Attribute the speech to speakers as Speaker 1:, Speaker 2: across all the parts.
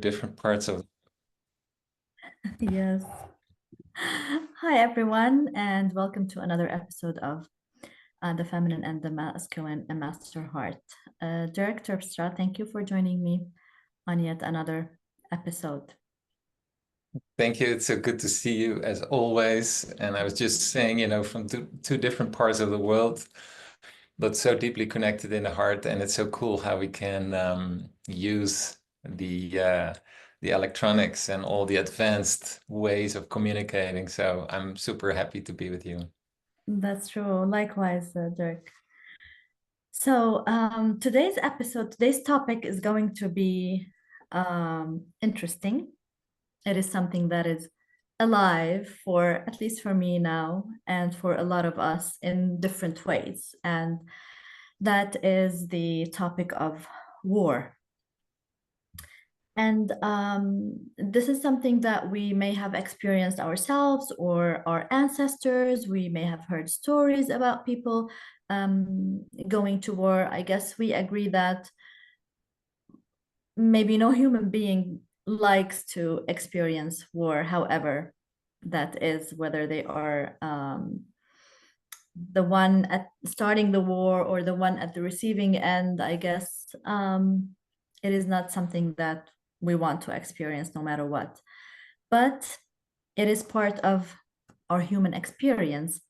Speaker 1: different parts of.
Speaker 2: Yes. Hi, everyone, and welcome to another episode of The Feminine and the Masculine and MasterHeart. Dirk Terpstra, thank you for joining me on yet another episode.
Speaker 1: Thank you. It's so good to see you as always. And I was just saying, from two different parts of the world, but so deeply connected in the heart. And it's so cool how we can use the electronics and all the advanced ways of communicating. So I'm super happy to be with you.
Speaker 2: That's true. Likewise, Dirk. So today's topic is going to be interesting. It is something that is alive for at least for me now and for a lot of us in different ways. And that is the topic of war. And this is something that we may have experienced ourselves or our ancestors. We may have heard stories about people going to war. I guess we agree that maybe no human being likes to experience war, however that is, whether they are the one at starting the war or the one at the receiving end. I guess it is not something that we want to experience no matter what, but it is part of our human experience.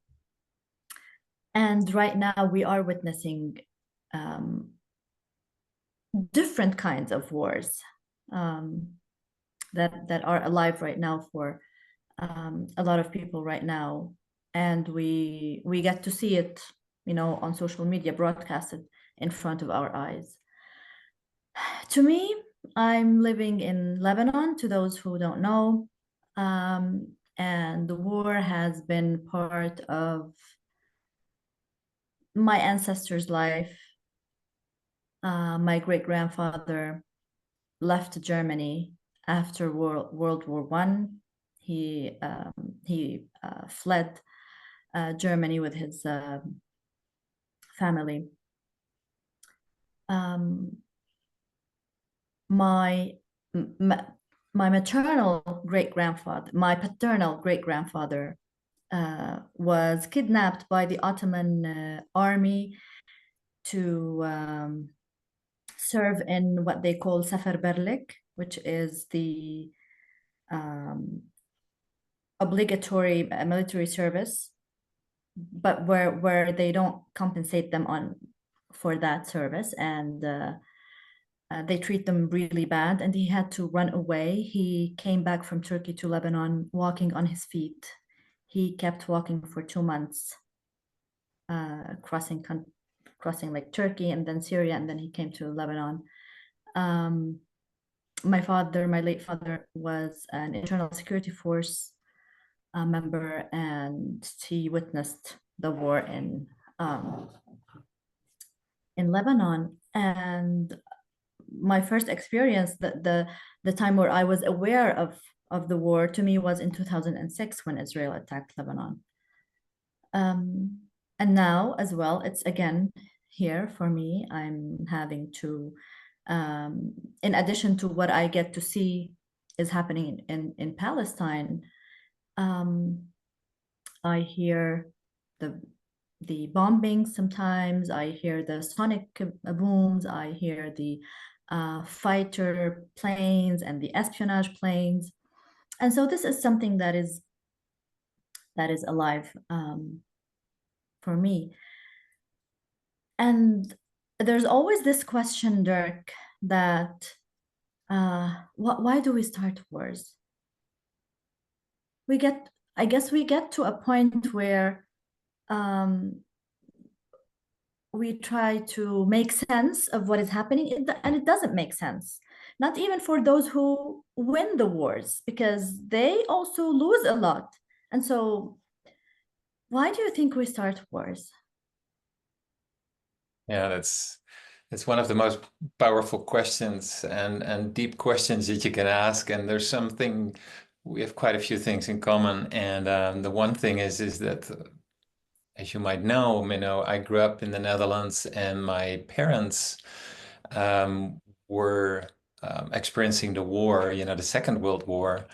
Speaker 2: And right now we are witnessing different kinds of wars that are alive right now for a lot of people right now, and we get to see it, on social media broadcasted in front of our eyes. To me, I'm living in Lebanon, to those who don't know, and the war has been part of my ancestors' life. My great-grandfather left Germany after World War One. He fled Germany with his family. My maternal great-grandfather, my paternal great-grandfather was kidnapped by the Ottoman army to serve in what they call Seferberlik, which is the obligatory military service, but where they don't compensate them for that service, and they treat them really bad, and he had to run away. He came back from Turkey to Lebanon walking on his feet. He kept walking for 2 months, crossing like Turkey and then Syria, and then he came to Lebanon. My late father, was an internal security force member, and he witnessed the war in Lebanon. And my first experience, the time where I was aware of the war, to me, was in 2006 when Israel attacked Lebanon. And now as well, it's again here for me. I'm having to, in addition to what I get to see is happening in Palestine, I hear the bombings sometimes. I hear the sonic booms. I hear the fighter planes and the espionage planes. And so this is something that is alive for me. And there's always this question, Dirk, that why do we start wars? I guess we get to a point where we try to make sense of what is happening, and it doesn't make sense. Not even for those who win the wars, because they also lose a lot. And so why do you think we start wars?
Speaker 1: Yeah, that's one of the most powerful questions and deep questions that you can ask. And there's something, we have quite a few things in common. And the one thing is that, as you might know, I grew up in the Netherlands, and my parents were experiencing the war, the Second World War.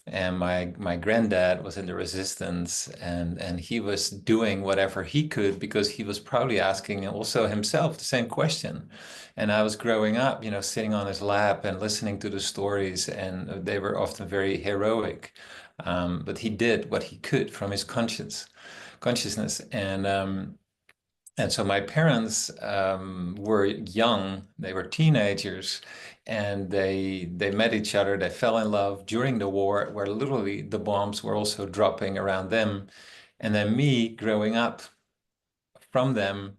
Speaker 1: And my granddad was in the resistance, and he was doing whatever he could because he was probably asking also himself the same question. And I was growing up, sitting on his lap and listening to the stories, and they were often very heroic. But he did what he could from his consciousness, and so my parents were young; they were teenagers, and they met each other. They fell in love during the war, where literally the bombs were also dropping around them. And then me growing up from them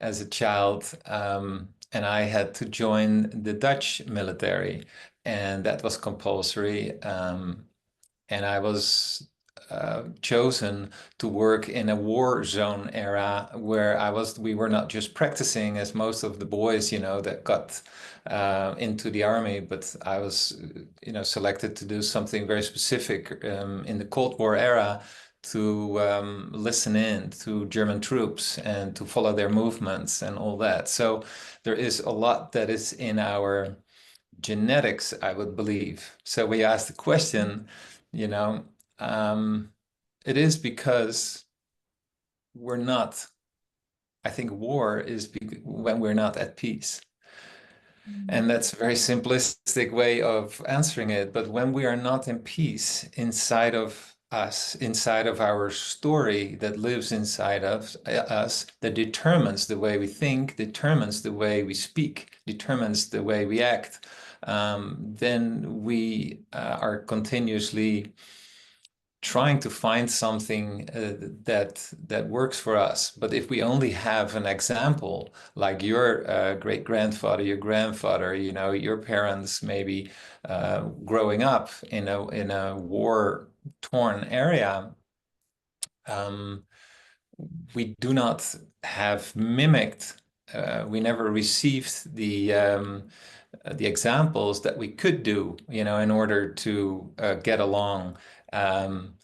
Speaker 1: as a child, and I had to join the Dutch military, and that was compulsory. And I was chosen to work in a war zone era where we were not just practicing as most of the boys, that got into the army, but I was, selected to do something very specific in the Cold War era to listen in to German troops and to follow their movements and all that. So there is a lot that is in our genetics, I would believe. So we asked the question, you know, um, it is because we're not, I think war is when we're not at peace. And that's a very simplistic way of answering it. But when we are not in peace inside of us, inside of our story that lives inside of us, that determines the way we think, determines the way we speak, determines the way we act, then we are continuously trying to find something that works for us. But if we only have an example, like your great grandfather, your grandfather, your parents, maybe growing up in a war torn area, um, we do not have mimicked. We never received the examples that we could do, in order to get along, um,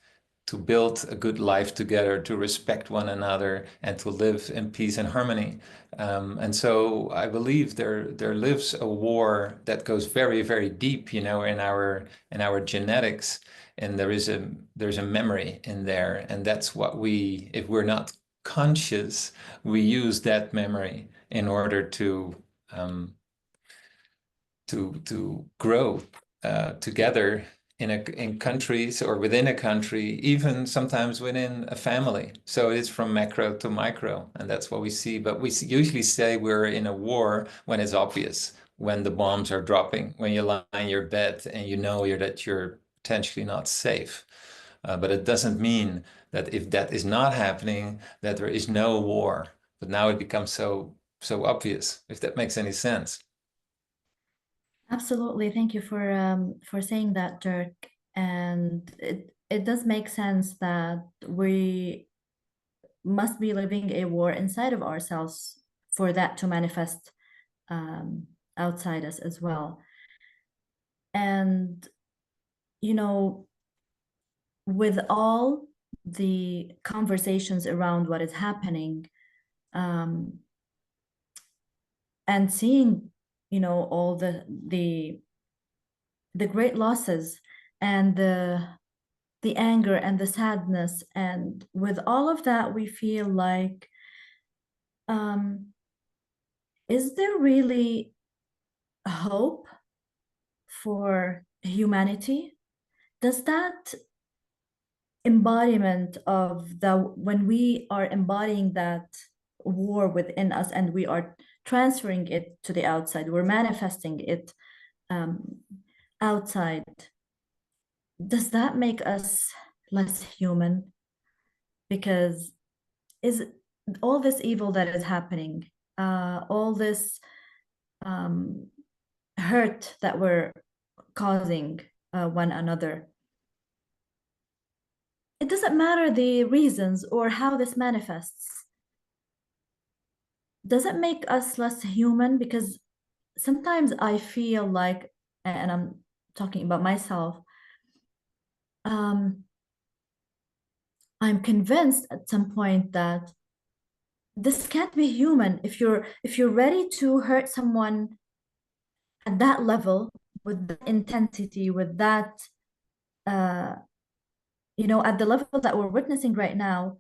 Speaker 1: to build a good life together, to respect one another, and to live in peace and harmony. And so I believe there lives a war that goes very, very deep, in our genetics, and there's a memory in there, and that's what if we're not conscious, we use that memory in order um, to grow together in countries or within a country, even sometimes within a family. So it's from macro to micro, and that's what we see. But we usually say we're in a war when it's obvious, when the bombs are dropping, when you lie in your bed and that you're potentially not safe. But it doesn't mean that if that is not happening, that there is no war. But now it becomes so obvious, if that makes any sense.
Speaker 2: Absolutely. Thank you for saying that, Dirk. And it does make sense that we must be living a war inside of ourselves for that to manifest outside us as well. And, you know, with all the conversations around what is happening, and seeing, all the great losses and the anger and the sadness, and with all of that, we feel like, is there really hope for humanity? Does that embodiment of when we are embodying that war within us and we are transferring it to the outside, we're manifesting it outside, does that make us less human? Because is all this evil that is happening, all this hurt that we're causing one another, it doesn't matter the reasons or how this manifests. Does it make us less human? Because sometimes I feel like, and I'm talking about myself, I'm convinced at some point that this can't be human. If you're ready to hurt someone at that level, with that intensity, with that, you know, at the level that we're witnessing right now,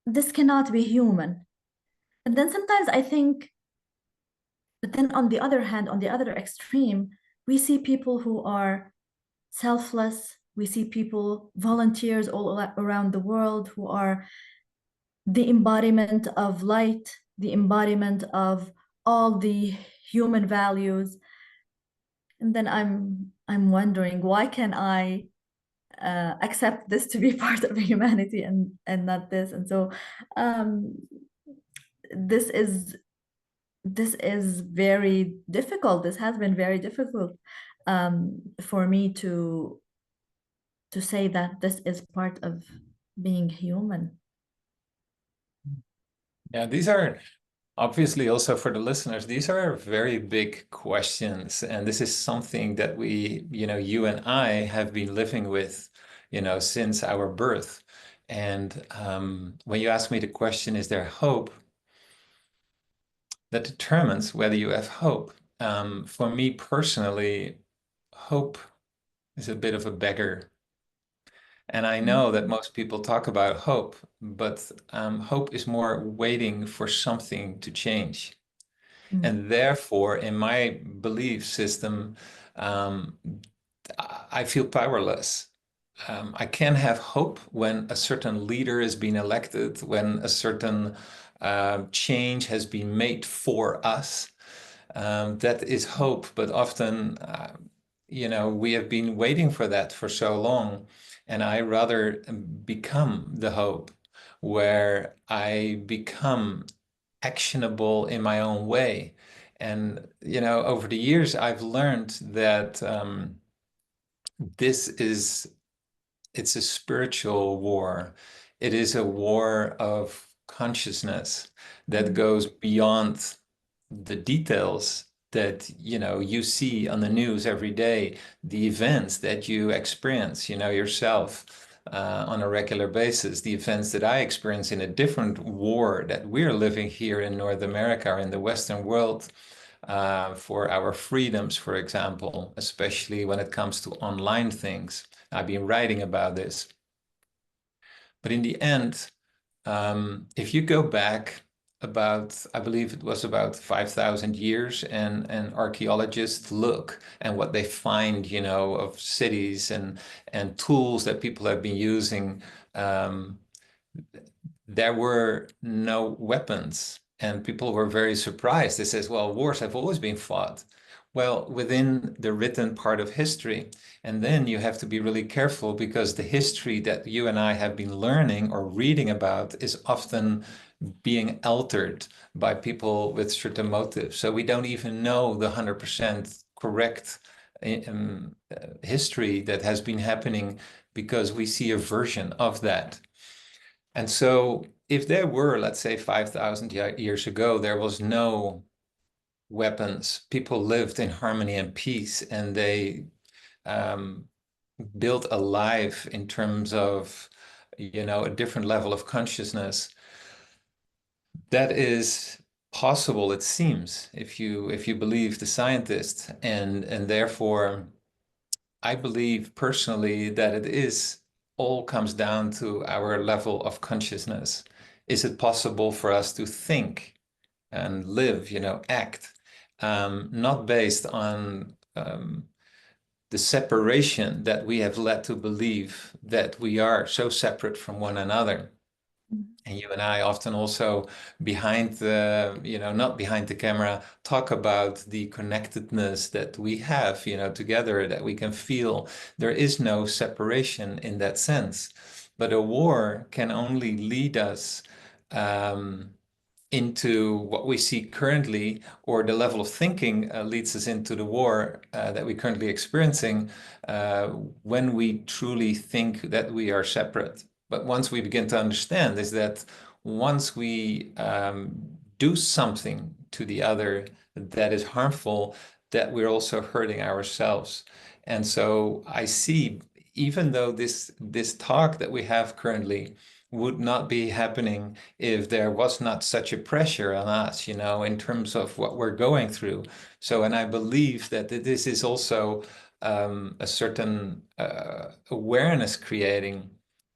Speaker 2: this cannot be human. And then sometimes I think, but then on the other hand, on the other extreme, we see people who are selfless. We see people, volunteers all around the world who are the embodiment of light, the embodiment of all the human values. And then I'm wondering, why can I accept this to be part of humanity and not this? And so um, this is this is very difficult. This has been very difficult for me to say that this is part of being human.
Speaker 1: Yeah, these are obviously also for the listeners, these are very big questions. And this is something that we, you and I have been living with, since our birth. And when you ask me the question, is there hope? That determines whether you have hope. For me personally, hope is a bit of a beggar. And I know that
Speaker 2: Mhm.
Speaker 1: most people talk about hope, but hope is more waiting for something to change.
Speaker 2: Mm.
Speaker 1: And therefore, in my belief system, um, I feel powerless. I can have hope when a certain leader is being elected, when a certain change has been made for us. That is hope, but often, we have been waiting for that for so long, and I rather become the hope, where I become actionable in my own way. And, over the years, I've learned that this is it's a spiritual war. It is a war of consciousness that
Speaker 2: Mm.
Speaker 1: goes beyond the details that you see on the news every day, the events that you experience, yourself on a regular basis, the events that I experience in a different war that we're living here in North America or in the Western world for our freedoms, for example, especially when it comes to online things. I've been writing about this. But in the end, if you go back about, I believe it was about 5,000 years, and archaeologists look and what they find, of cities and tools that people have been using, um, there were no weapons. And people were very surprised. They says, well, wars have always been fought. Well, within the written part of history. And then you have to be really careful, because the history that you and I have been learning or reading about is often being altered by people with certain motives. So we don't even know the 100% correct history that has been happening, because we see a version of that. And so if there were, let's say, 5,000 years ago, there was no weapons, people lived in harmony and peace, and they um, built a life in terms of, a different level of consciousness. That is possible, it seems, if you believe the scientists, and therefore I believe personally that it is all comes down to our level of consciousness. Is it possible for us to think and live, act, not based on the separation that we have led to believe that we are so separate from one another? And you and I often also behind the, not behind the camera, talk about the connectedness that we have, together, that we can feel. There is no separation in that sense. But a war can only lead us um, into what we see currently, or the level of thinking leads us into the war that we're currently experiencing, uh, when we truly think that we are separate. But once we begin to understand is that once we do something to the other that is harmful, that we're also hurting ourselves. And so I see, even though this talk that we have currently would not be happening if there was not such a pressure on us, in terms of what we're going through. So, and I believe that this is also a certain awareness creating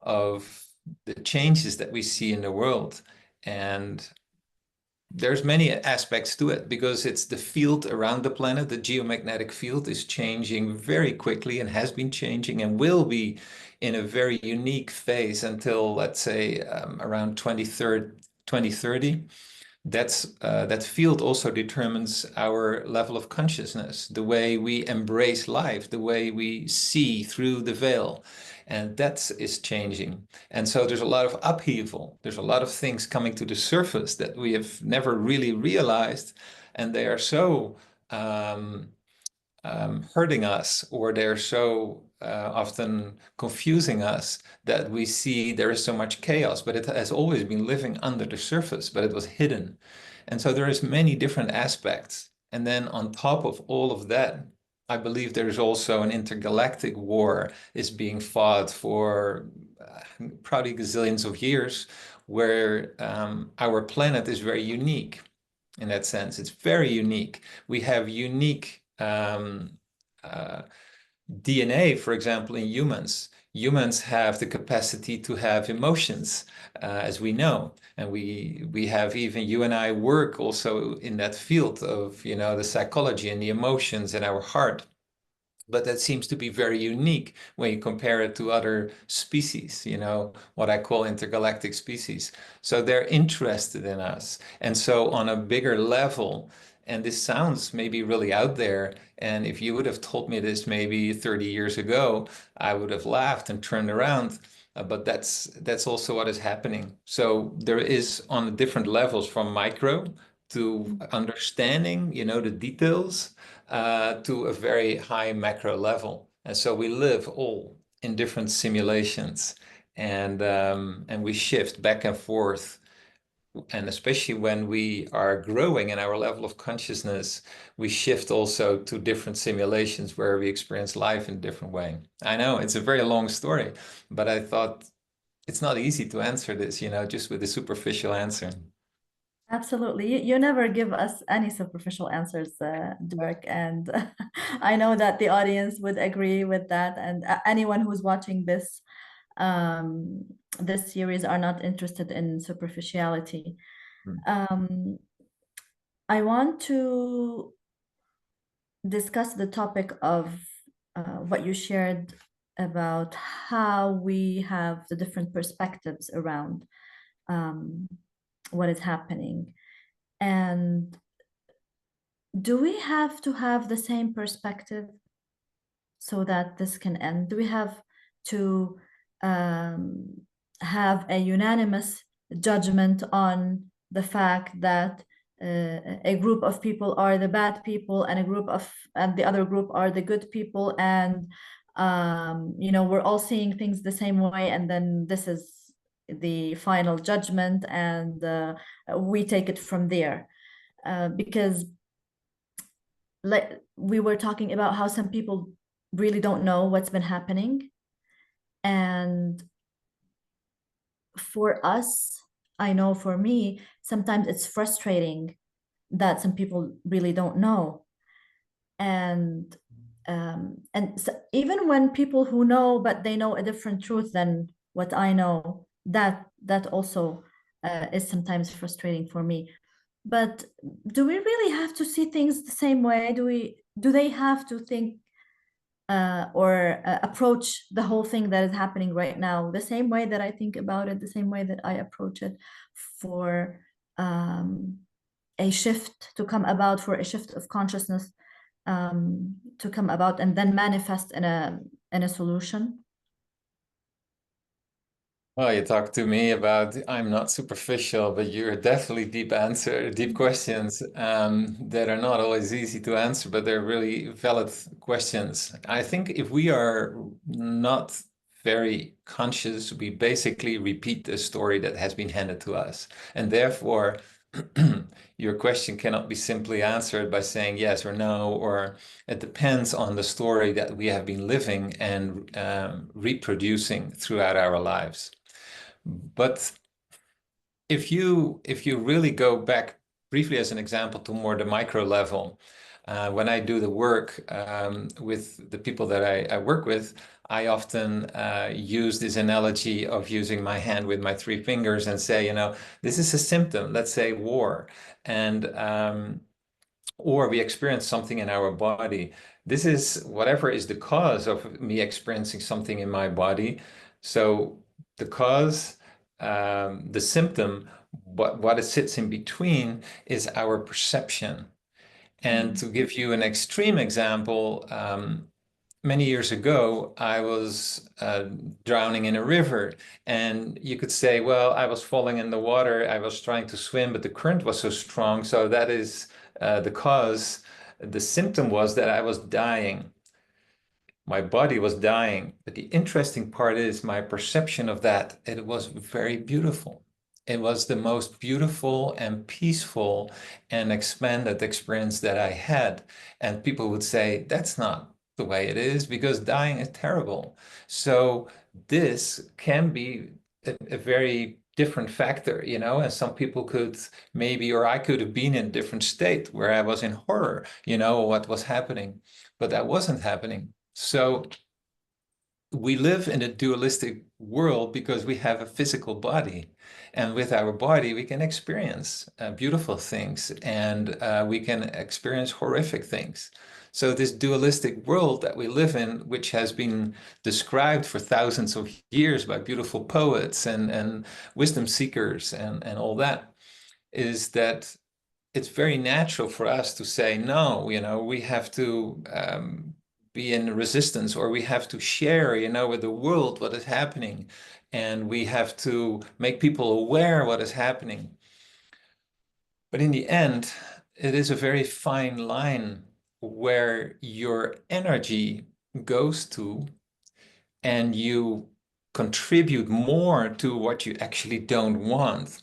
Speaker 1: of the changes that we see in the world. And there's many aspects to it because it's the field around the planet. The geomagnetic field is changing very quickly and has been changing and will be in a very unique phase until, let's say, around 2030. That field also determines our level of consciousness, the way we embrace life, the way we see through the veil. And that is changing. And so there's a lot of upheaval. There's a lot of things coming to the surface that we have never really realized. And they are so hurting us, or they're so often confusing us that we see there is so much chaos, but it has always been living under the surface, but it was hidden. And so there is many different aspects. And then on top of all of that, I believe there's also an intergalactic war is being fought for probably gazillions of years, where our planet is very unique in that sense. It's very unique. We have unique uh, DNA, for example, in humans. Humans have the capacity to have emotions, as we know, and we have, even you and I work also in that field of the psychology and the emotions in our heart. But that seems to be very unique when you compare it to other species, what I call intergalactic species. So they're interested in us. And so on a bigger level, and this sounds maybe really out there, and if you would have told me this maybe 30 years ago, I would have laughed and turned around. But that's also what is happening. So there is on different levels, from micro to understanding, the details, to a very high macro level. And so we live all in different simulations, and we shift back and forth. And especially when we are growing in our level of consciousness, we shift also to different simulations where we experience life in a different way. I know it's a very long story, but I thought it's not easy to answer this, just with a superficial answer.
Speaker 2: Absolutely. You never give us any superficial answers, Dirk. And I know that the audience would agree with that. And anyone who's watching um, this series are not interested in superficiality.
Speaker 1: Mm.
Speaker 2: Um, I want to discuss the topic of what you shared about how we have the different perspectives around um, what is happening. And do we have to have the same perspective so that this can end? Do we have to um, have a unanimous judgment on the fact that a group of people are the bad people and and the other group are the good people, and we're all seeing things the same way, and then this is the final judgment, and we take it from there? Because like we were talking about how some people really don't know what's been happening. And for us, I know for me, sometimes it's frustrating that some people really don't know. And so even when people who know, but they know a different truth than what I know, that also is sometimes frustrating for me. But do we really have to see things the same way? Do they have to think or approach the whole thing that is happening right now the same way that I think about it, the same way that I approach it, for a shift to come about, for a shift of consciousness to come about and then manifest in a solution?
Speaker 1: Well, you talk to me about I'm not superficial, but you're definitely deep questions that are not always easy to answer, but they're really valid questions. I think if we are not very conscious, we basically repeat the story that has been handed to us. And therefore, your question cannot be simply answered by saying yes or no, or it depends on the story that we have been living and reproducing throughout our lives. But if you really go back briefly as an example to more the micro level, when I do the work with the people that I work with, I often use this analogy of using my hand with my three fingers and say, this is a symptom, let's say war, and or we experience something in our body. This is whatever is the cause of me experiencing something in my body. So the cause, the symptom, what it sits in between is our perception. And to give you an extreme example, many years ago, I was drowning in a river, and you could say, well, I was falling in the water. I was trying to swim, but the current was so strong. So that is the cause. The symptom was that I was dying. My body was dying. But the interesting part is my perception of that. It was very beautiful. It was the most beautiful and peaceful and expanded experience that I had. And people would say, that's not the way it is because dying is terrible. So this can be a very different factor, and some people could maybe, or I could have been in a different state where I was in horror, what was happening, but that wasn't happening. So we live in a dualistic world because we have a physical body. And with our body, we can experience beautiful things and we can experience horrific things. So this dualistic world that we live in, which has been described for thousands of years by beautiful poets and wisdom seekers and all that, is that it's very natural for us to say, no, we have to be in resistance, or we have to share, with the world what is happening. And we have to make people aware what is happening. But in the end, it is a very fine line where your energy goes to and you contribute more to what you actually don't want.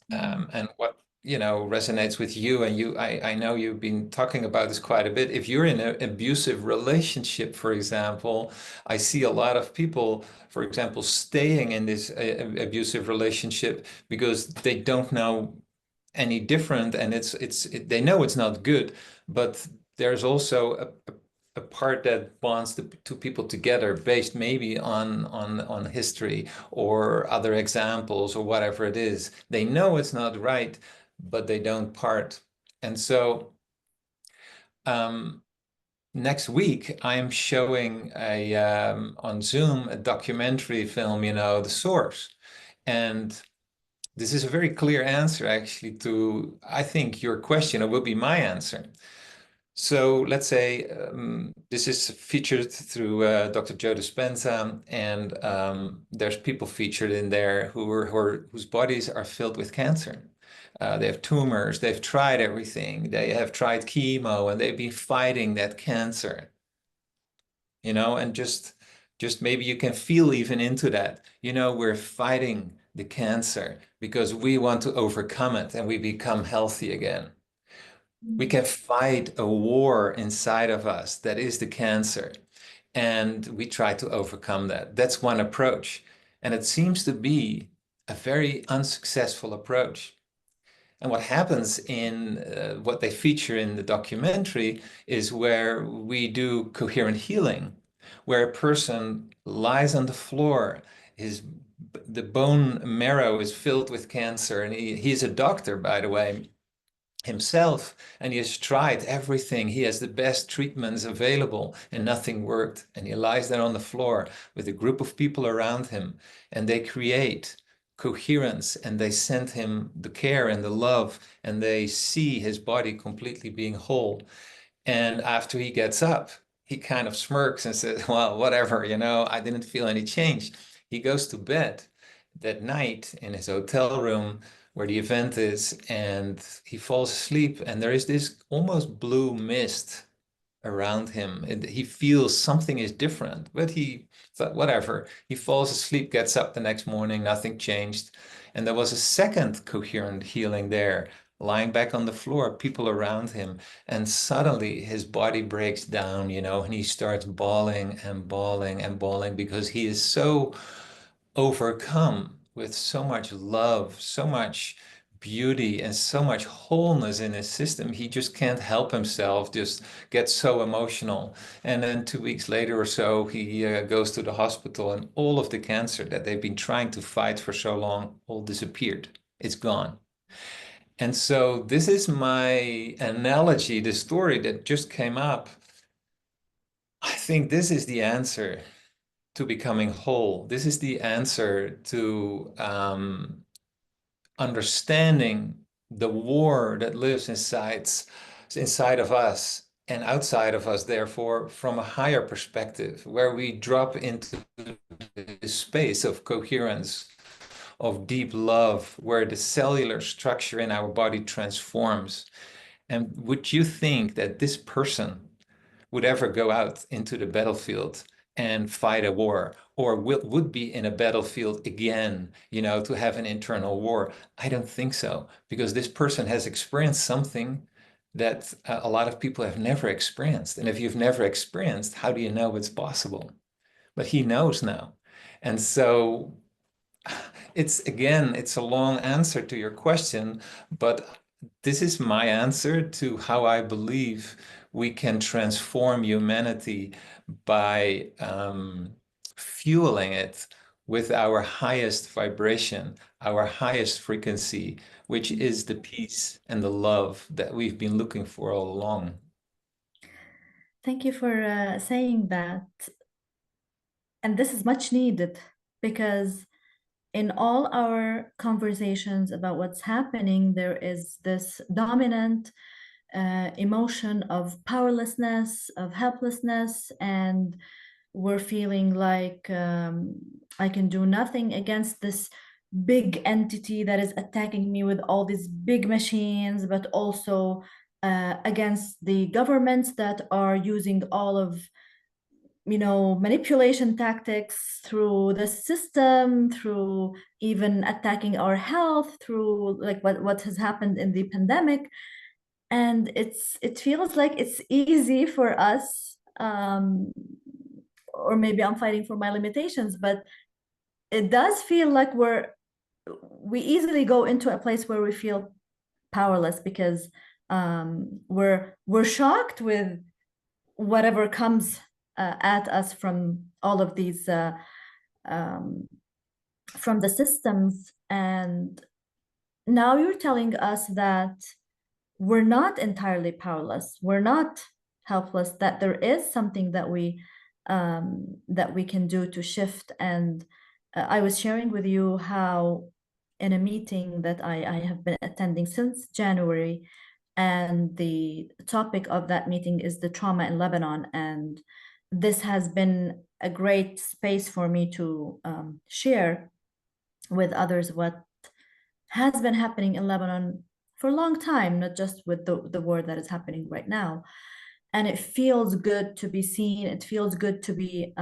Speaker 1: And what resonates with you, and I know you've been talking about this quite a bit. If you're in an abusive relationship, for example, I see a lot of people, for example, staying in this abusive relationship because they don't know any different, and they know it's not good, but there's also a part that bonds the two people together based maybe on history or other examples or whatever it is. They know it's not right, but they don't part. And so next week I am showing on Zoom a documentary film, The Source. And this is a very clear answer, actually, to, I think, your question. It will be my answer. So let's say this is featured through Dr. Joe Dispenza, and there's people featured in there whose bodies are filled with cancer. They have tumors. They've tried everything. They have tried chemo, and they've been fighting that cancer. And just maybe you can feel even into that. We're fighting the cancer because we want to overcome it and we become healthy again. We can fight a war inside of us that is the cancer, and we try to overcome that. That's one approach. And it seems to be a very unsuccessful approach. And what happens in what they feature in the documentary is where we do coherent healing, where a person lies on the floor, the bone marrow is filled with cancer, and he's a doctor, by the way, himself, and he has tried everything. He has the best treatments available and nothing worked. And he lies there on the floor with a group of people around him, and they create coherence and they send him the care and the love, and they see his body completely being whole. And after he gets up, he kind of smirks and says, well, whatever, I didn't feel any change. He goes to bed that night in his hotel room where the event is, and he falls asleep, and there is this almost blue mist around him. And he feels something is different, but he thought, whatever. He falls asleep, gets up the next morning, nothing changed. And there was a second coherent healing there, lying back on the floor, people around him. And suddenly his body breaks down, and he starts bawling and bawling and bawling because he is so overcome with so much love, so much beauty, and so much wholeness in his system. He just can't help himself, just gets so emotional. And then 2 weeks later or so, he goes to the hospital, and all of the cancer that they've been trying to fight for so long all disappeared. It's gone. And so this is my analogy, the story that just came up. I think this is the answer to becoming whole. This is the answer to understanding the war that lives inside of us and outside of us, therefore, from a higher perspective, where we drop into the space of coherence, of deep love, where the cellular structure in our body transforms. And would you think that this person would ever go out into the battlefield and fight a war, or would be in a battlefield again, to have an internal war? I don't think so, because this person has experienced something that a lot of people have never experienced. And if you've never experienced, how do you know it's possible? But he knows now. And so it's a long answer to your question, but this is my answer to how I believe we can transform humanity by fueling it with our highest vibration, our highest frequency, which is the peace and the love that we've been looking for all along.
Speaker 2: Thank you for saying that. And this is much needed because in all our conversations about what's happening, there is this dominant emotion of powerlessness, of helplessness, and we're feeling like I can do nothing against this big entity that is attacking me with all these big machines, but also against the governments that are using all of manipulation tactics through the system, through even attacking our health, through like what has happened in the pandemic. And it feels like it's easy for us, or maybe I'm fighting for my limitations, but it does feel like we easily go into a place where we feel powerless because we're shocked with whatever comes at us from all of these um, from the systems. And now you're telling us that we're not entirely powerless, we're not helpless, that there is something that we can do to shift. And I was sharing with you how in a meeting that I have been attending since January, and the topic of that meeting is the trauma in Lebanon. And this has been a great space for me to share with others what has been happening in Lebanon for a long time, not just with the war that is happening right now. And it feels good to be seen. It feels good to be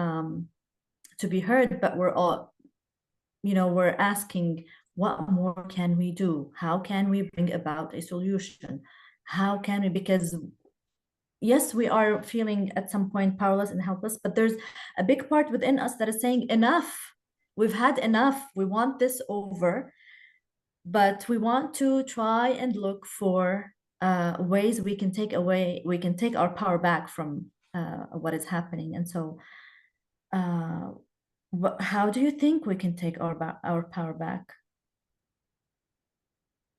Speaker 2: heard. But we're all, we're asking, what more can we do? How can we bring about a solution? How can we? Because yes, we are feeling at some point powerless and helpless, but there's a big part within us that is saying, enough. We've had enough. We want this over, but we want to try and look for ways we can take our power back from what is happening. And so, uh, how do you think we can take our power back?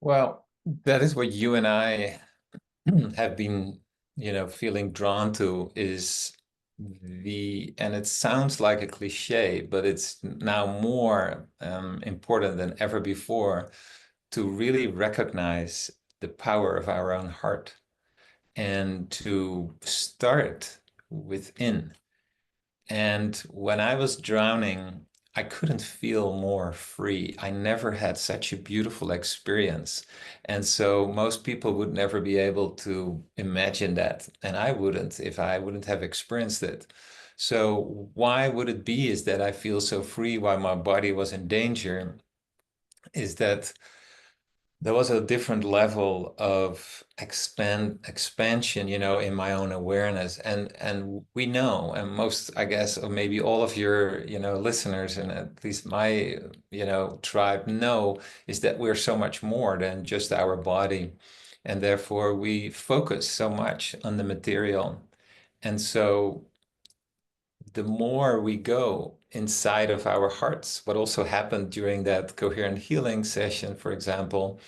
Speaker 1: Well, that is what you and I have been, feeling drawn to, is and it sounds like a cliche, but it's now more important than ever before to really recognize the power of our own heart and to start within. And when I was drowning, I couldn't feel more free. I never had such a beautiful experience. And so most people would never be able to imagine that. And I wouldn't if I wouldn't have experienced it. So why would it be is that I feel so free while my body was in danger? Is that there was a different level of expansion, in my own awareness. And we know, and most, I guess, or maybe all of your, listeners, and at least my, tribe know, is that we're so much more than just our body. And therefore we focus so much on the material. And so the more we go inside of our hearts, what also happened during that coherent healing session, for example,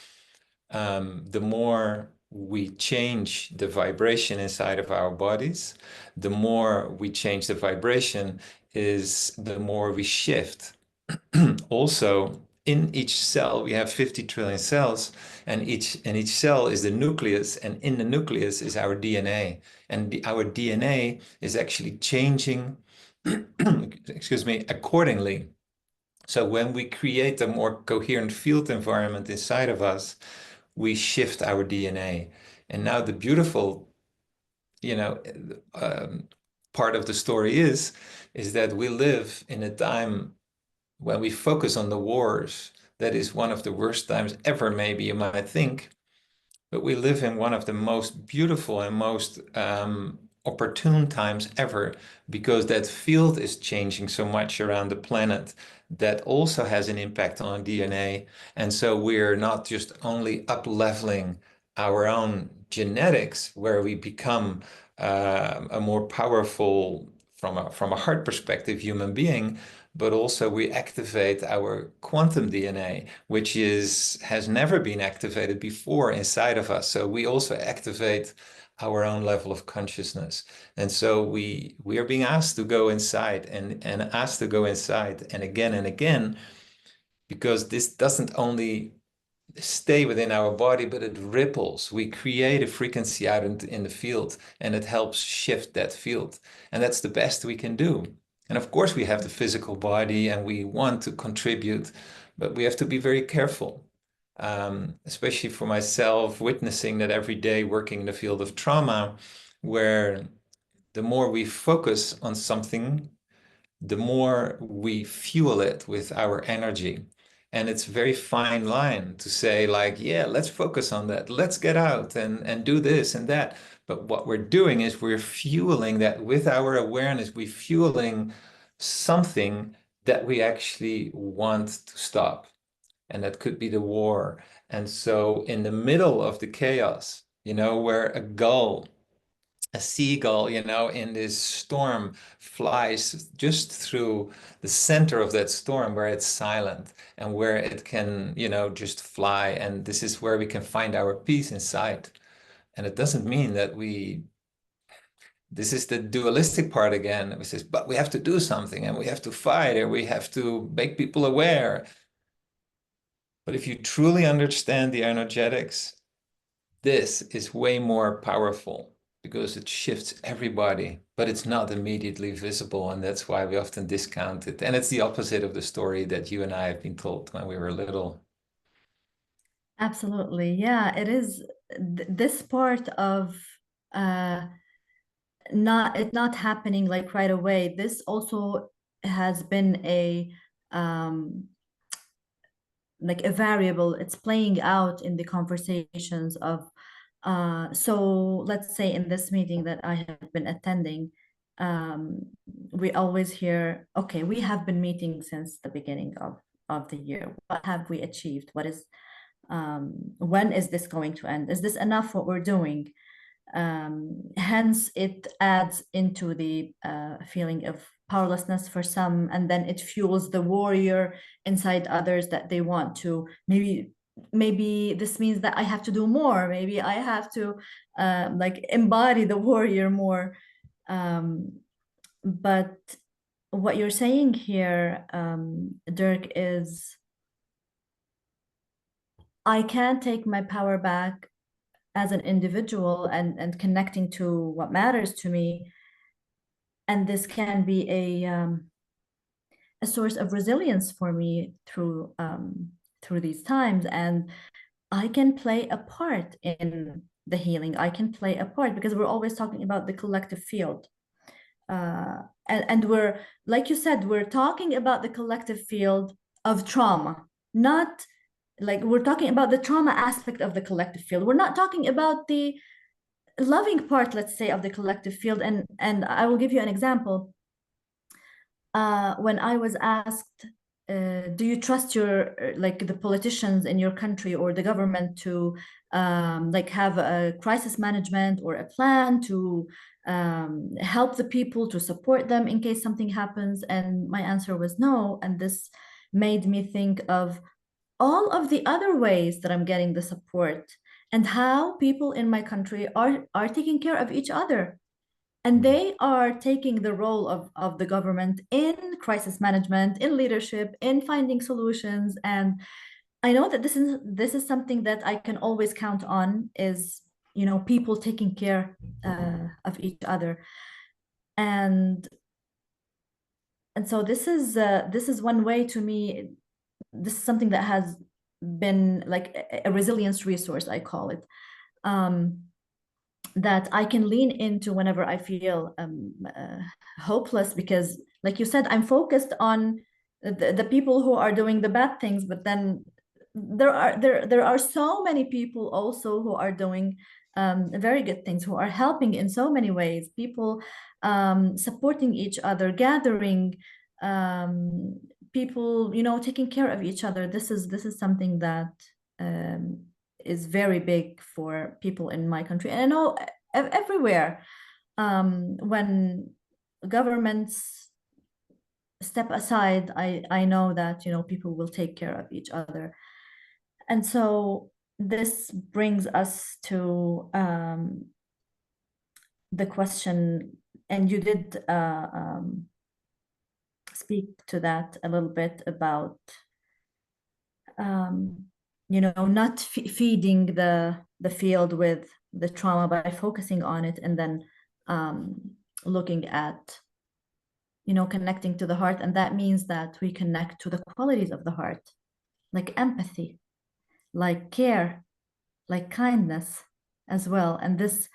Speaker 1: the more we change the vibration inside of our bodies, the more we change the vibration is the more we shift. Also, in each cell, we have 50 trillion cells, and each cell is the nucleus, and in the nucleus is our DNA. And our DNA is actually changing, excuse me, accordingly. So when we create a more coherent field environment inside of us, we shift our DNA. And now the beautiful, you know, um, part of the story is that we live in a time when we focus on the wars. That is one of the worst times ever, maybe you might think. But we live in one of the most beautiful and most opportune times ever, because that field is changing so much around the planet that also has an impact on DNA. And so we're not just only up leveling our own genetics, where we become a more powerful, from a heart perspective, human being, but also we activate our quantum DNA, which has never been activated before inside of us. So we also activate our own level of consciousness. And so we are being asked to go inside, and asked to go inside and again, because this doesn't only stay within our body, but it ripples. We create a frequency out in the field, and it helps shift that field. And that's the best we can do. And of course, we have the physical body and we want to contribute, but we have to be very careful. Especially for myself, witnessing that every day, working in the field of trauma, where the more we focus on something, the more we fuel it with our energy. And it's a very fine line to say, like, yeah, let's focus on that. Let's get out and do this and that. But what we're doing is we're fueling that with our awareness. We're fueling something that we actually want to stop. And that could be the war. And so in the middle of the chaos, where a seagull, in this storm flies just through the center of that storm, where it's silent and where it can, just fly. And this is where we can find our peace inside. And it doesn't mean that this is the dualistic part again. We says, but we have to do something and we have to fight, or we have to make people aware. But if you truly understand the energetics, this is way more powerful, because it shifts everybody, but it's not immediately visible. And that's why we often discount it. And it's the opposite of the story that you and I have been told when we were little.
Speaker 2: Absolutely. Yeah, it is this part of uh not happening like right away. This also has been a um like a variable. It's playing out in the conversations of so let's say in this meeting that I have been attending, um we always hear, okay, we have been meeting since the beginning of the year. What have we achieved? What is when is this going to end? Is this enough what we're doing? Hence, it adds into the feeling of powerlessness for some, and then it fuels the warrior inside others, that they want to, maybe this means that I have to do more. Maybe I have to like embody the warrior more. But what you're saying here, Dirk, is I can take my power back as an individual, and connecting to what matters to me. And this can be a source of resilience for me through these times. And I can play a part in the healing. I can play a part, because we're always talking about the collective field. And we're, like you said, we're talking about the collective field of trauma, not like we're talking about the trauma aspect of the collective field. We're not talking about the loving part, let's say, of the collective field. And I will give you an example. When I was asked, do you trust your like the politicians in your country or the government to like have a crisis management or a plan to help the people, to support them in case something happens? And my answer was no. And this made me think of all of the other ways that I'm getting the support and how people in my country are taking care of each other. And they are taking the role of the government in crisis management, in leadership, in finding solutions. And I know that this is something that I can always count on, is, you know, people taking care of each other. And so this is one way to me. This is something that has been like a resilience resource, I call it, that I can lean into whenever I feel hopeless, because like you said, I'm focused on the people who are doing the bad things, but then there are so many people also who are doing very good things, who are helping in so many ways, people supporting each other, gathering, um, people, you know, taking care of each other. This is something that um, is very big for people in my country, and I know everywhere. When governments step aside, I know that, you know, people will take care of each other. And so this brings us to the question, and you did speak to that a little bit about um, you know, not feeding the field with the trauma by focusing on it, and then looking at, you know, connecting to the heart. And that means that we connect to the qualities of the heart, like empathy, like care, like kindness as well. And this,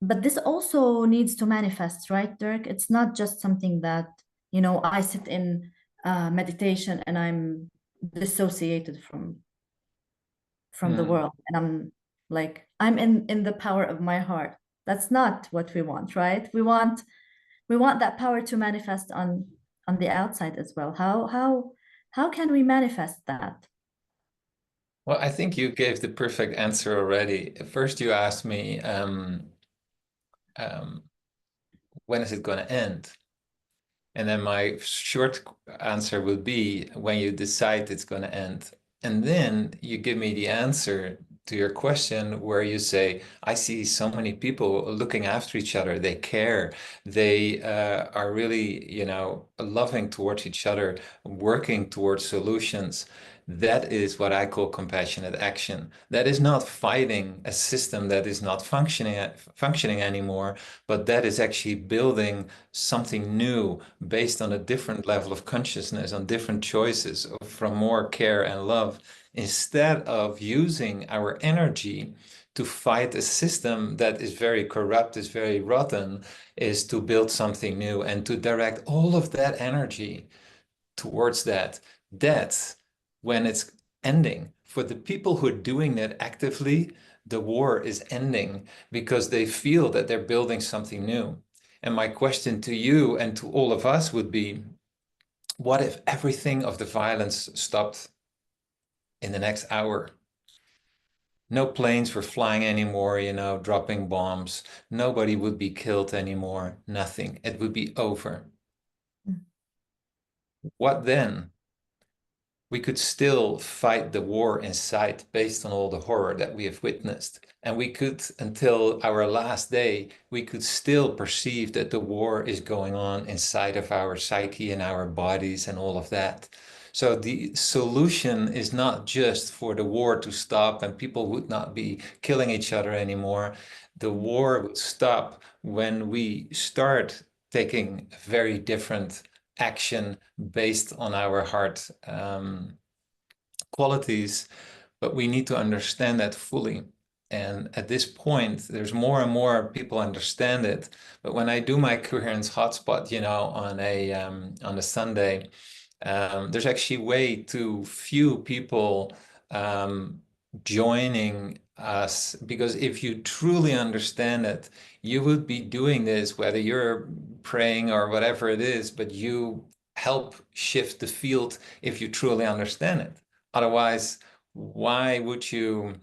Speaker 2: but this also needs to manifest, right, Dirk? It's not just something that, you know, I sit in meditation and I'm dissociated from the
Speaker 1: Mm.
Speaker 2: world, and I'm like, I'm in the power of my heart. That's not what we want, right? We want that power to manifest on the outside as well. How can we manifest that?
Speaker 1: Well, I think you gave the perfect answer already. First, you asked me, um, when is it going to end? And then my short answer would be when you decide it's going to end. And then you give me the answer to your question where you say, I see so many people looking after each other. They care. They are really, you know, loving towards each other, working towards solutions. That is what I call compassionate action. That is not fighting a system that is not functioning anymore, but that is actually building something new based on a different level of consciousness, on different choices, from more care and love, instead of using our energy to fight a system that is very corrupt, is very rotten, is to build something new and to direct all of that energy towards that. That's when it's ending. For the people who are doing that actively, the war is ending because they feel that they're building something new. And my question to you and to all of us would be, what if everything of the violence stopped in the next hour? No planes were flying anymore, you know, dropping bombs. Nobody would be killed anymore. Nothing. It would be over. What then? We could still fight the war inside based on all the horror that we have witnessed. And we could, until our last day, we could still perceive that the war is going on inside of our psyche and our bodies and all of that. So the solution is not just for the war to stop and people would not be killing each other anymore. The war would stop when we start taking very different action based on our heart qualities, but we need to understand that fully. And at this point, there's more and more people understand it. But when I do my coherence hotspot, you know, on a Sunday, there's actually way too few people um, joining us, because if you truly understand it, you would be doing this, whether you're praying or whatever it is, but you help shift the field if you truly understand it. Otherwise, why would you?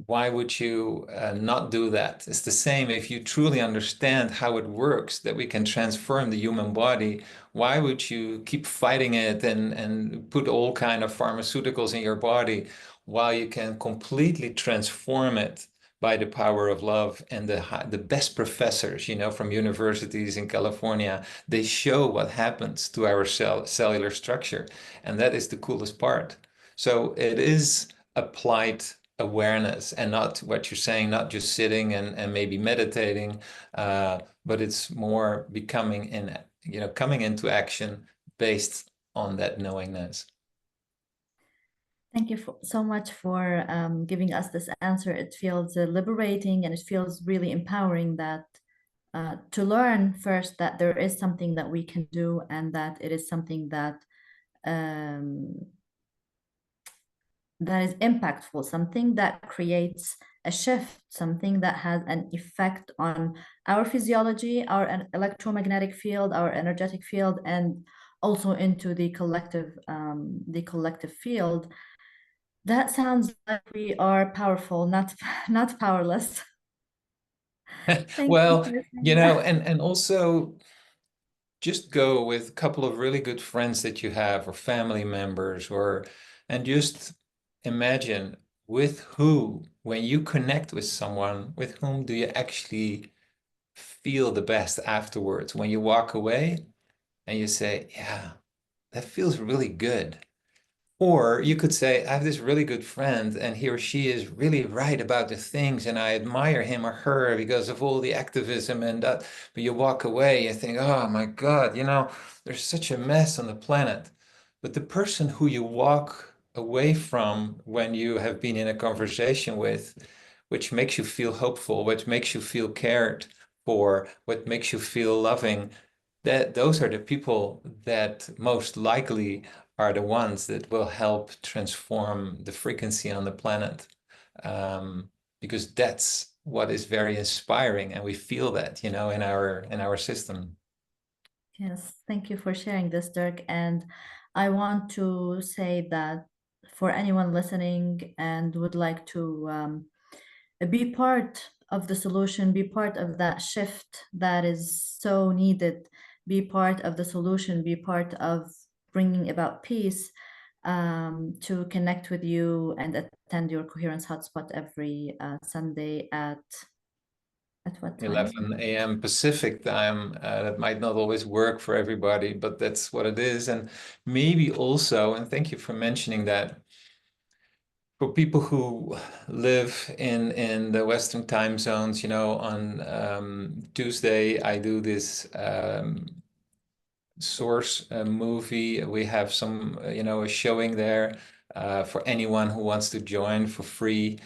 Speaker 1: Why would you not do that? It's the same if you truly understand how it works, that we can transform the human body. Why would you keep fighting it and put all kind of pharmaceuticals in your body while you can completely transform it by the power of love? And the best professors, from universities in California, they show what happens to our cellular structure, and that is the coolest part. So it is applied awareness, and not what you're saying, not just sitting and maybe meditating, but it's more becoming coming into action based on that knowingness.
Speaker 2: Thank you so much for giving us this answer. It feels liberating, and it feels really empowering that to learn first that there is something that we can do, and that it is something that um, that is impactful, something that creates a shift, something that has an effect on our physiology, our electromagnetic field, our energetic field, and also into the collective field. That sounds like we are powerful, not powerless. Thank you
Speaker 1: Well,
Speaker 2: for saying that.
Speaker 1: and also just go with a couple of really good friends that you have, or family members, and just imagine with who, when you connect with someone, with whom do you actually feel the best afterwards? When you walk away and you say, yeah, that feels really good. Or you could say, I have this really good friend, and he or she is really right about the things, and I admire him or her because of all the activism and that. But you walk away and think, oh my God, there's such a mess on the planet. But the person who you walk away from when you have been in a conversation with, which makes you feel hopeful, which makes you feel cared for, what makes you feel loving, that those are the people that most likely are the ones that will help transform the frequency on the planet. Um, because that's what is very inspiring, and we feel that, in our system.
Speaker 2: Yes, thank you for sharing this, Dirk. And I want to say that for anyone listening and would like to be part of the solution, be part of that shift that is so needed, be part of the solution, be part of bringing about peace, to connect with you and attend your Coherence Hotspot every Sunday at what time?
Speaker 1: 11 a.m. Pacific time. That might not always work for everybody, but that's what it is. And maybe also, and thank you for mentioning that, for people who live in the Western time zones, on Tuesday, I do this source movie. We have some, a showing there for anyone who wants to join for free.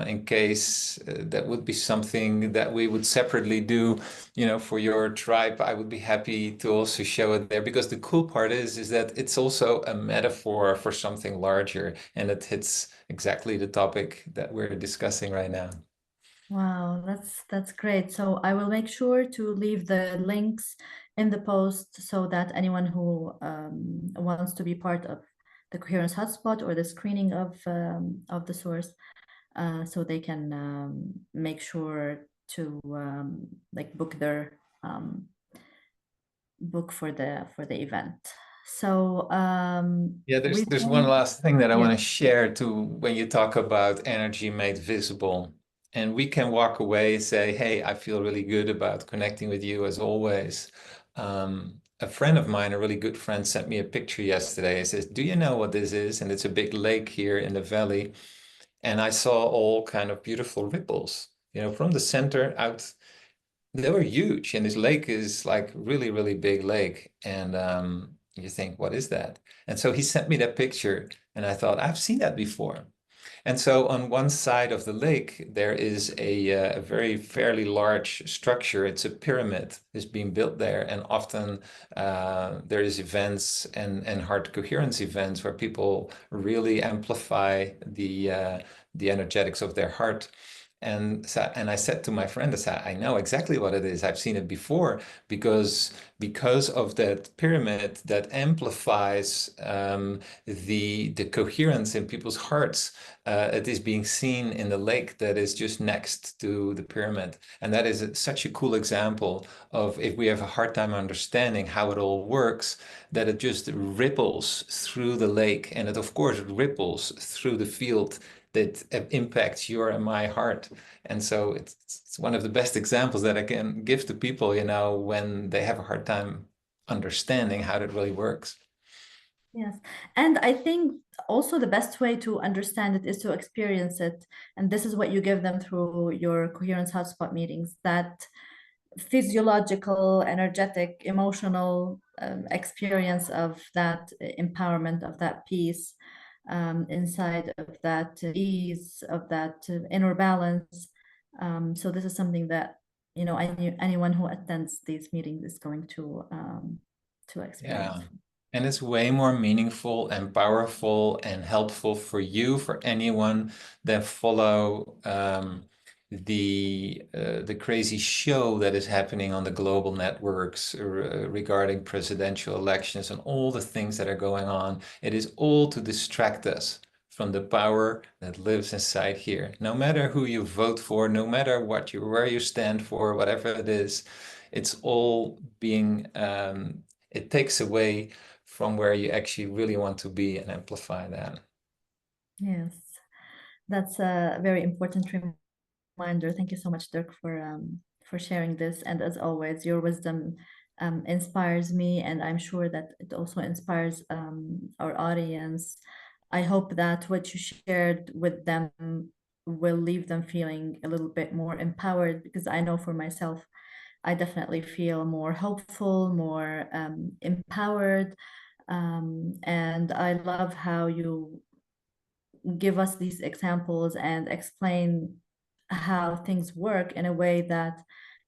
Speaker 1: In case that would be something that we would separately do, for your tribe, I would be happy to also show it there, because the cool part is that it's also a metaphor for something larger, and it hits exactly the topic that we're discussing right now.
Speaker 2: Wow, that's great. So I will make sure to leave the links in the post so that anyone who wants to be part of the Coherence Hotspot or the screening of the source, so they can make sure to like book their book for the event. So
Speaker 1: Yeah,
Speaker 2: we
Speaker 1: there's one
Speaker 2: thank,
Speaker 1: last thing that I want
Speaker 2: yes.
Speaker 1: to share too, when you talk about energy made visible. And we can walk away and say, hey, I feel really good about connecting with you as always. A friend of mine, a really good friend, sent me a picture yesterday. He says, do you know what this is? And it's a big lake here in the valley. And I saw all kind of beautiful ripples, from the center out. They were huge, and this lake is like really, really big lake. And you think, what is that? And so he sent me that picture, and I thought, I've seen that before. And so on one side of the lake, there is a very fairly large structure. It's a pyramid is being built there. And often there is events and heart coherence events where people really amplify the energetics of their heart. And I said to my friend, I said, I know exactly what it is. I've seen it before because of that pyramid that amplifies the coherence in people's hearts. It is being seen in the lake that is just next to the pyramid. And that is such a cool example of if we have a hard time understanding how it all works, that it just ripples through the lake. And it, of course, ripples through the field that impacts your and my heart. And so it's one of the best examples that I can give to people, when they have a hard time understanding how that really works.
Speaker 2: Yes. And I think also the best way to understand it is to experience it. And this is what you give them through your coherence hotspot meetings, that physiological, energetic, emotional experience of that empowerment, of that peace, inside of that ease, of that inner balance. So this is something that, anyone who attends these meetings is going to experience.
Speaker 1: Yeah. And it's way more meaningful and powerful and helpful for you, for anyone that follow the crazy show that is happening on the global networks regarding presidential elections and all the things that are going on. It is all to distract us from the power that lives inside here. No matter who you vote for, no matter where you stand for, whatever it is, it's all being it takes away from where you actually really want to be and amplify that.
Speaker 2: Yes, that's a very important reminder. Thank you so much, Dirk, for sharing this. And as always, your wisdom inspires me, and I'm sure that it also inspires our audience. I hope that what you shared with them will leave them feeling a little bit more empowered, because I know for myself, I definitely feel more hopeful, more empowered. And I love how you give us these examples and explain how things work in a way that,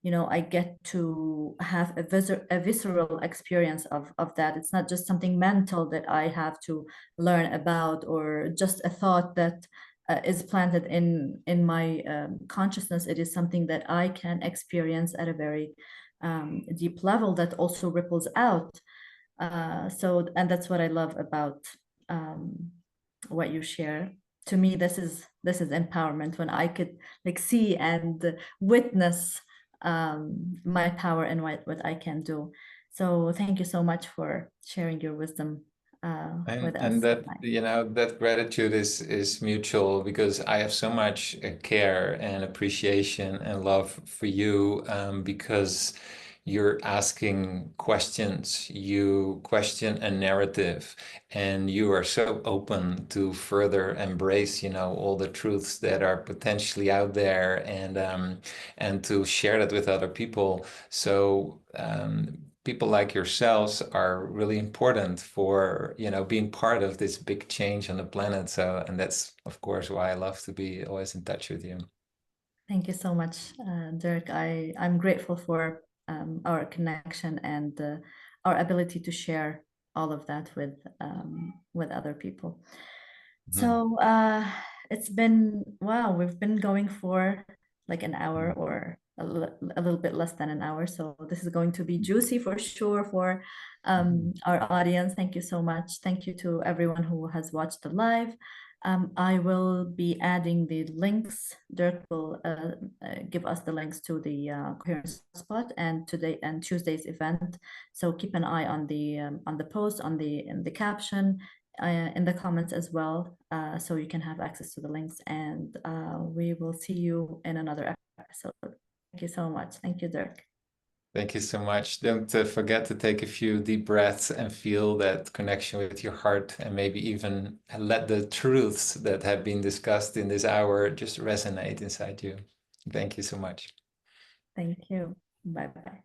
Speaker 2: I get to have a visceral experience of that. It's not just something mental that I have to learn about, or just a thought that is planted in my consciousness. It is something that I can experience at a very deep level that also ripples out. And that's what I love about um, what you share. To me, this is empowerment, when I could like see and witness my power and what I can do. So thank you so much for sharing your wisdom with
Speaker 1: And
Speaker 2: us
Speaker 1: that,
Speaker 2: tonight.
Speaker 1: that gratitude is mutual because I have so much care and appreciation and love for you, because you're asking questions, you question a narrative, and you are so open to further embrace, all the truths that are potentially out there, and to share that with other people. So people like yourselves are really important for, being part of this big change on the planet. So, and that's of course why I love to be always in touch with you.
Speaker 2: Thank you so much, Dirk. I'm grateful for our connection and our ability to share all of that with other people.
Speaker 1: Mhm.
Speaker 2: So it's been, wow, we've been going for like an hour, or a little bit less than an hour. So this is going to be juicy for sure for
Speaker 1: Mhm.
Speaker 2: our audience. Thank you so much. Thank you to everyone who has watched the live. I will be adding the links. Dirk will give us the links to the coherence spot and today and Tuesday's event. So keep an eye on the post, in the caption, in the comments as well, so you can have access to the links. And we will see you in another episode. Thank you so much. Thank you, Dirk.
Speaker 1: Thank you so much. Don't forget to take a few deep breaths and feel that connection with your heart, and maybe even let the truths that have been discussed in this hour just resonate inside you. Thank you so much.
Speaker 2: Thank you. Bye bye.